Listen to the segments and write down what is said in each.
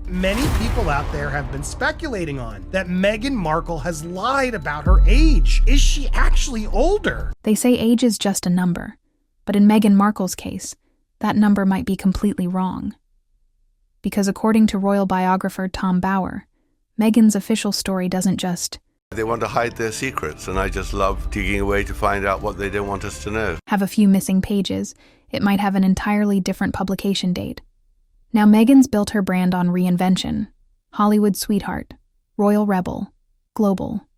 Many people out there have been speculating on that Meghan Markle has lied about her age. Is she actually older? They say age is just a number, but in Meghan Markle's case, that number might be completely wrong. Because according to royal biographer Tom Bower, Meghan's official story doesn't just They want to hide their secrets, and I just love digging away to find out what they don't want us to know. have a few missing pages. It might have an entirely different publication date. Now Meghan's built her brand on reinvention, Hollywood sweetheart, royal rebel, global.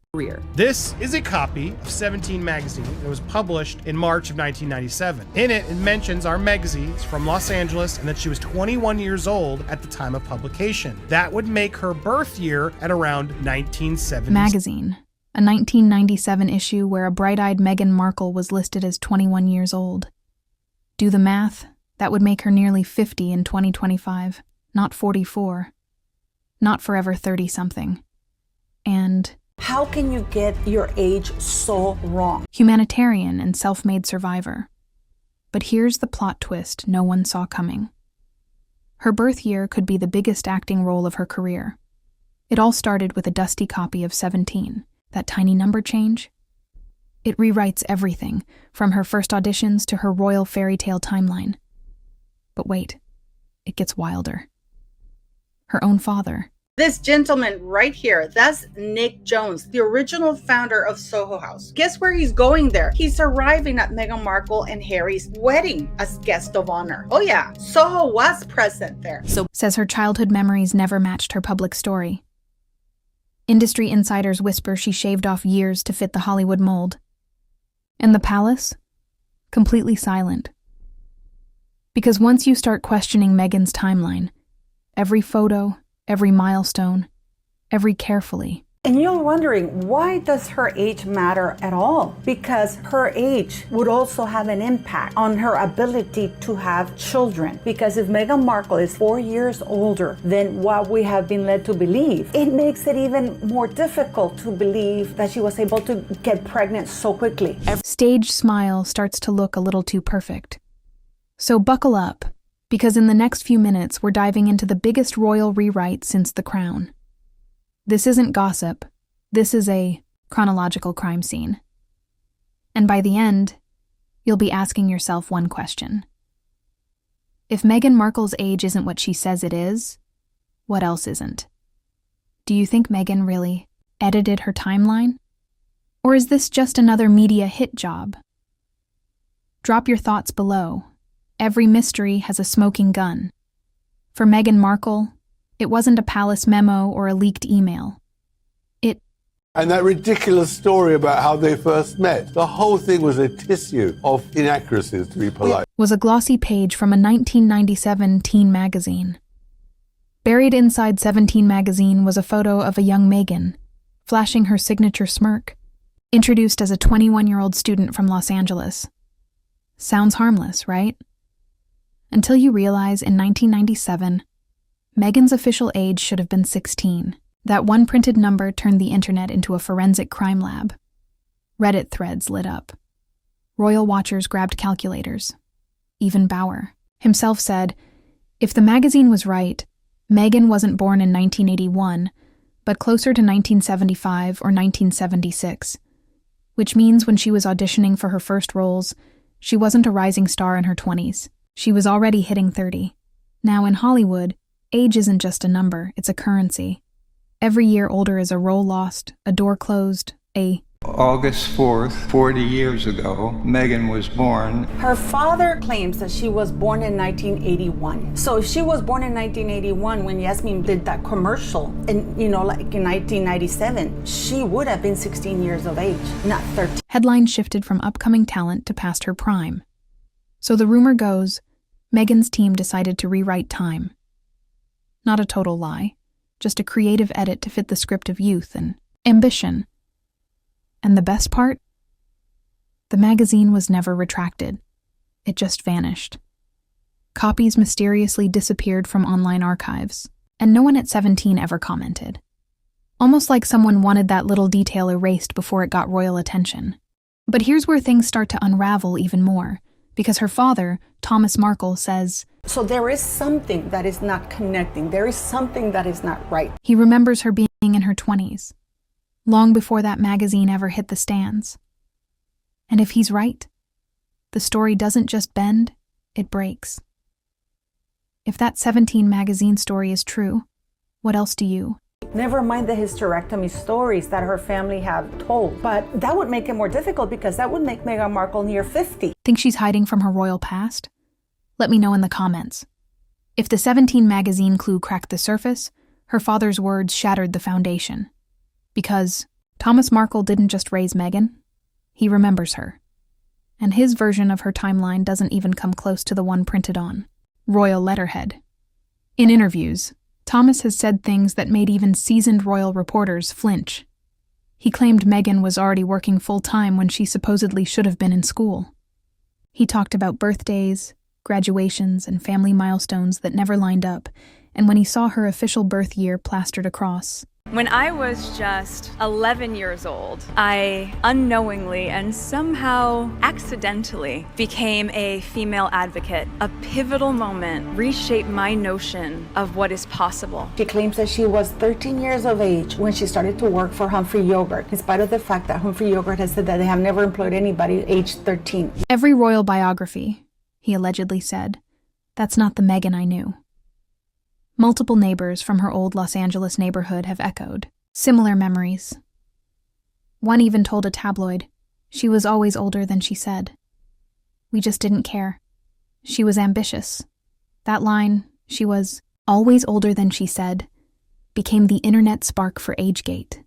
This is a copy of 17 magazine that was published in March of 1997. In it, it mentions our Megzy is from Los Angeles and that she was 21 years old at the time of publication. That would make her birth year at around 1970. Magazine, a 1997 issue where a bright-eyed Meghan Markle was listed as 21 years old. Do the math, that would make her nearly 50 in 2025, not 44. Not forever 30-something. And How can you get your age so wrong? humanitarian and self-made survivor. But here's the plot twist no one saw coming. Her birth year could be the biggest acting role of her career. It all started with a dusty copy of 17, that tiny number change. It rewrites everything, from her first auditions to her royal fairy tale timeline. But wait, it gets wilder. Her own father, This gentleman right here, that's Nick Jones, the original founder of Soho House. Guess where he's going there? He's arriving at Meghan Markle and Harry's wedding as guest of honor. Oh yeah, Soho was present there. says her childhood memories never matched her public story. Industry insiders whisper she shaved off years to fit the Hollywood mold. And the palace? Completely silent. Because once you start questioning Meghan's timeline, every photo, every milestone, every carefully. And you're wondering, why does her age matter at all? Because her age would also have an impact on her ability to have children. Because if Meghan Markle is 4 years older than what we have been led to believe, it makes it even more difficult to believe that she was able to get pregnant so quickly. Stage smile starts to look a little too perfect. So buckle up, because in the next few minutes we're diving into the biggest royal rewrite since The Crown. This isn't gossip. This is a chronological crime scene. And by the end, you'll be asking yourself one question. If Meghan Markle's age isn't what she says it is, what else isn't? Do you think Meghan really edited her timeline? Or is this just another media hit job? Drop your thoughts below. Every mystery has a smoking gun. For Meghan Markle, it wasn't a palace memo or a leaked email. And that ridiculous story about how they first met, the whole thing was a tissue of inaccuracies, to be polite. Was a glossy page from a 1997 teen magazine. Buried inside 17 magazine was a photo of a young Meghan, flashing her signature smirk, introduced as a 21-year-old student from Los Angeles. Sounds harmless, right? Until you realize in 1997, Meghan's official age should have been 16. That one printed number turned the internet into a forensic crime lab. Reddit threads lit up. Royal watchers grabbed calculators. Even Bower himself said, if the magazine was right, Meghan wasn't born in 1981, but closer to 1975 or 1976, which means when she was auditioning for her first roles, she wasn't a rising star in her 20s. She was already hitting 30. Now in Hollywood, age isn't just a number, it's a currency. Every year older is a role lost, a door closed, August 4th, 40 years ago, Meghan was born. Her father claims that she was born in 1981. So if she was born in 1981 when Yasmin did that commercial, and like in 1997, she would have been 16 years of age, not 13. Headlines shifted from upcoming talent to past her prime. So the rumor goes, Meghan's team decided to rewrite time. Not a total lie, just a creative edit to fit the script of youth and ambition. And the best part? The magazine was never retracted. It just vanished. Copies mysteriously disappeared from online archives, and no one at 17 ever commented. Almost like someone wanted that little detail erased before it got royal attention. But here's where things start to unravel even more, because her father, Thomas Markle, says, So there is something that is not connecting. There is something that is not right. He remembers her being in her 20s, long before that magazine ever hit the stands. And if he's right, the story doesn't just bend, it breaks. If that 17 magazine story is true, what else do you? Never mind the hysterectomy stories that her family have told. But that would make it more difficult because that would make Meghan Markle near 50. Think she's hiding from her royal past? Let me know in the comments. If the 17 magazine clue cracked the surface, her father's words shattered the foundation. Because Thomas Markle didn't just raise Meghan, he remembers her. And his version of her timeline doesn't even come close to the one printed on royal letterhead. In interviews, Thomas has said things that made even seasoned royal reporters flinch. He claimed Meghan was already working full-time when she supposedly should have been in school. He talked about birthdays, graduations, and family milestones that never lined up, and when he saw her official birth year plastered across. When I was just 11 years old, I unknowingly and somehow accidentally became a female advocate. A pivotal moment reshaped my notion of what is possible. She claims that she was 13 years of age when she started to work for Humphrey Yogurt, in spite of the fact that Humphrey Yogurt has said that they have never employed anybody aged 13. Every royal biography, he allegedly said, that's not the Meghan I knew. Multiple neighbors from her old Los Angeles neighborhood have echoed similar memories. One even told a tabloid she was always older than she said. We just didn't care. She was ambitious. That line, she was always older than she said, became the internet spark for Agegate.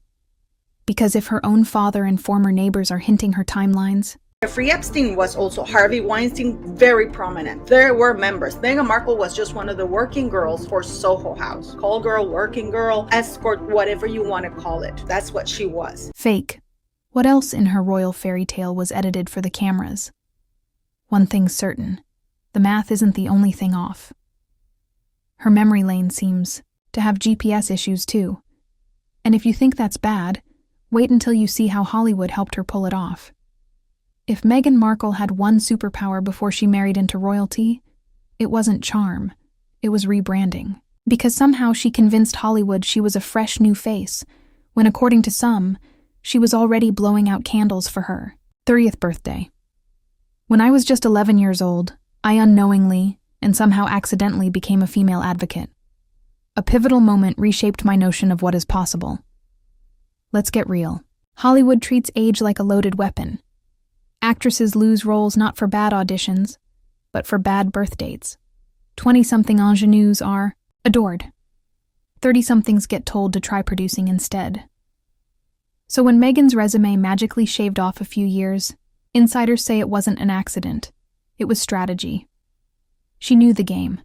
Because if her own father and former neighbors are hinting her timelines, Jeffrey Epstein was also Harvey Weinstein, very prominent. There were members. Meghan Markle was just one of the working girls for Soho House. Call girl, working girl, escort, whatever you want to call it. That's what she was. fake. What else in her royal fairy tale was edited for the cameras? One thing's certain. The math isn't the only thing off. Her memory lane seems to have GPS issues too. And if you think that's bad, wait until you see how Hollywood helped her pull it off. If Meghan Markle had one superpower before she married into royalty, it wasn't charm, it was rebranding. Because somehow she convinced Hollywood she was a fresh new face, when according to some, she was already blowing out candles for her 30th birthday. When I was just 11 years old, I unknowingly and somehow accidentally became a female advocate. A pivotal moment reshaped my notion of what is possible. Let's get real. Hollywood treats age like a loaded weapon. Actresses lose roles not for bad auditions, but for bad birth dates. 20-something ingenues are adored. 30-somethings get told to try producing instead. So when Meghan's resume magically shaved off a few years, insiders say it wasn't an accident. It was strategy. She knew the game.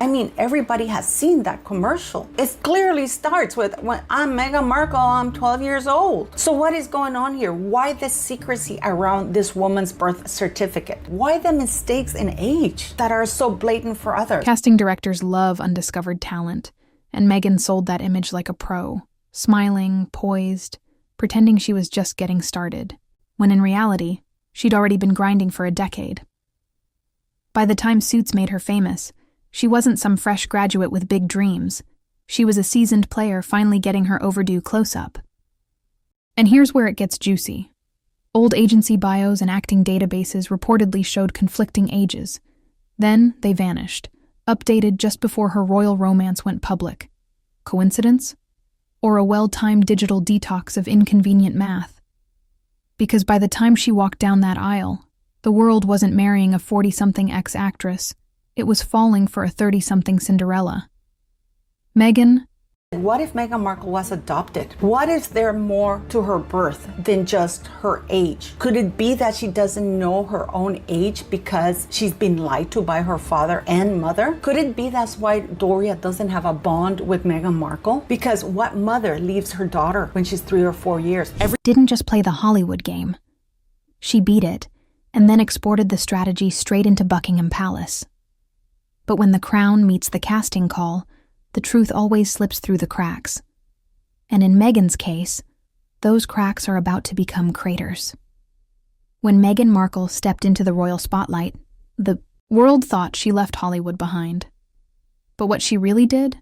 I mean, everybody has seen that commercial. It clearly starts with, when I'm Meghan Markle, I'm 12 years old. So what is going on here? Why the secrecy around this woman's birth certificate? Why the mistakes in age that are so blatant for others? Casting directors love undiscovered talent, and Meghan sold that image like a pro, smiling, poised, pretending she was just getting started, when in reality, she'd already been grinding for a decade. By the time Suits made her famous, she wasn't some fresh graduate with big dreams. She was a seasoned player finally getting her overdue close-up. And here's where it gets juicy. Old agency bios and acting databases reportedly showed conflicting ages. Then they vanished, updated just before her royal romance went public. Coincidence? Or a well-timed digital detox of inconvenient math? Because by the time she walked down that aisle, the world wasn't marrying a 40-something ex-actress. It was falling for a 30-something Cinderella. Meghan. What if Meghan Markle was adopted? What is there more to her birth than just her age? Could it be that she doesn't know her own age because she's been lied to by her father and mother? Could it be that's why Doria doesn't have a bond with Meghan Markle? Because what mother leaves her daughter when she's 3 or 4 years? Didn't just play the Hollywood game. She beat it, and then exported the strategy straight into Buckingham Palace. But when the crown meets the casting call, the truth always slips through the cracks. And in Meghan's case, those cracks are about to become craters. When Meghan Markle stepped into the royal spotlight, the World thought she left Hollywood behind. But what she really did?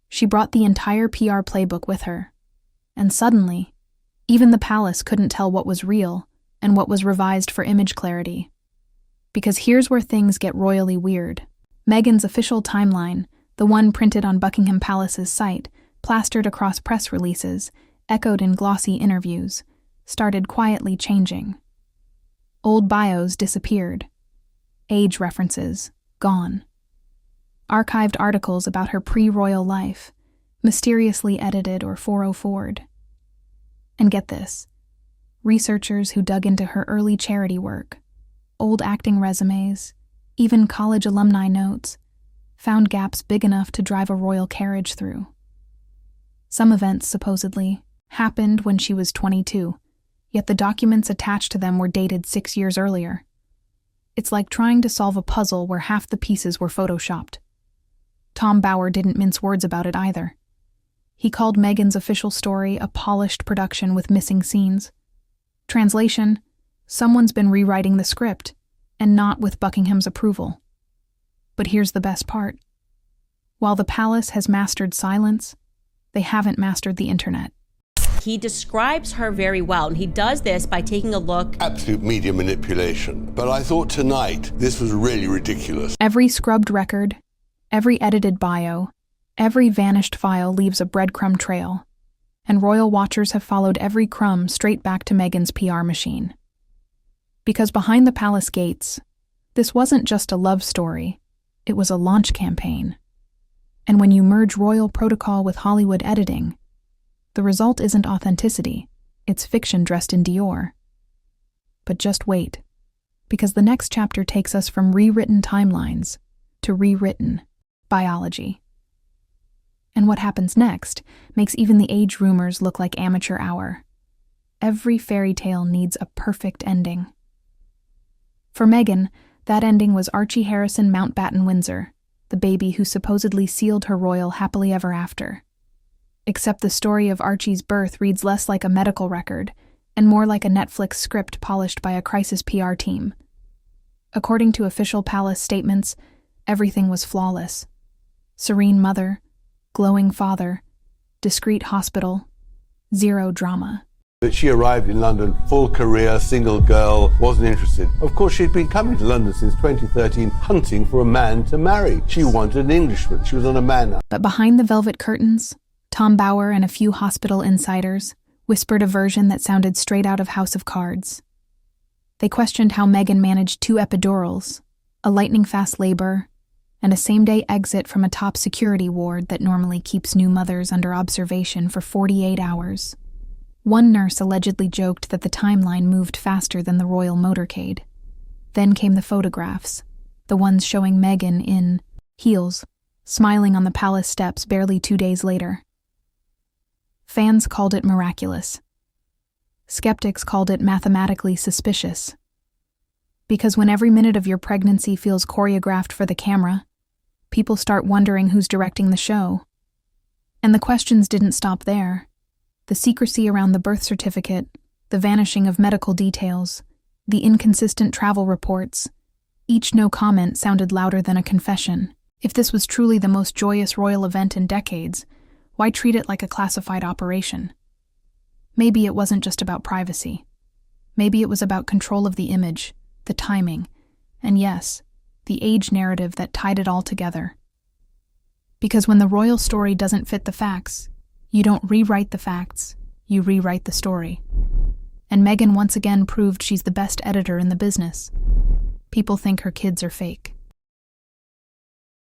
She brought the entire PR playbook with her. And suddenly, even the palace couldn't tell what was real and what was revised for image clarity. Because here's where things get royally weird. Meghan's official timeline, the one printed on Buckingham Palace's site, plastered across press releases, echoed in glossy interviews, started quietly changing. Old bios disappeared. Age references, gone. Archived articles about her pre-royal life, mysteriously edited or 404'd. And get this, researchers who dug into her early charity work, old acting resumes, even college alumni notes, found gaps big enough to drive a royal carriage through. Some events, supposedly, happened when she was 22, yet the documents attached to them were dated 6 years earlier. It's like trying to solve a puzzle where half the pieces were photoshopped. Tom Bower didn't mince words about it either. He called Meghan's official story a polished production with missing scenes. Translation: someone's been rewriting the script, and not with Buckingham's approval. But here's the best part. While the palace has mastered silence, they haven't mastered the internet. He describes her very well, and he does this by taking a look. Absolute media manipulation. But I thought tonight this was really ridiculous. Every scrubbed record, every edited bio, every vanished file leaves a breadcrumb trail, and royal watchers have followed every crumb straight back to Meghan's PR machine. Because behind the palace gates, this wasn't just a love story, it was a launch campaign. And when you merge royal protocol with Hollywood editing, the result isn't authenticity, it's fiction dressed in Dior. But just wait, because the next chapter takes us from rewritten timelines to rewritten biology. And what happens next makes even the age rumors look like amateur hour. Every fairy tale needs a perfect ending. For Meghan, that ending was Archie Harrison Mountbatten Windsor, the baby who supposedly sealed her royal happily ever after. Except the story of Archie's birth reads less like a medical record and more like a Netflix script polished by a crisis PR team. According to official palace statements, everything was flawless. Serene mother, glowing father, discreet hospital, zero drama. That she arrived in London, full career, single girl, wasn't interested. Of course, she'd been coming to London since 2013, hunting for a man to marry. She wanted an Englishman. She was on a man hunt. But behind the velvet curtains, Tom Bower and a few hospital insiders whispered a version that sounded straight out of House of Cards. They questioned how Meghan managed 2 epidurals, a lightning-fast labor, and a same-day exit from a top security ward that normally keeps new mothers under observation for 48 hours. One nurse allegedly joked that the timeline moved faster than the royal motorcade. Then came the photographs, the ones showing Meghan in heels, smiling on the palace steps barely 2 days later. Fans called it miraculous. Skeptics called it mathematically suspicious. Because when every minute of your pregnancy feels choreographed for the camera, people start wondering who's directing the show. And the questions didn't stop there. The secrecy around the birth certificate, the vanishing of medical details, the inconsistent travel reports, each no comment sounded louder than a confession. If this was truly the most joyous royal event in decades, why treat it like a classified operation? Maybe it wasn't just about privacy. Maybe it was about control of the image, the timing, and yes, the age narrative that tied it all together. Because when the royal story doesn't fit the facts, you don't rewrite the facts, you rewrite the story. And Meghan once again proved she's the best editor in the business. People think her kids are fake.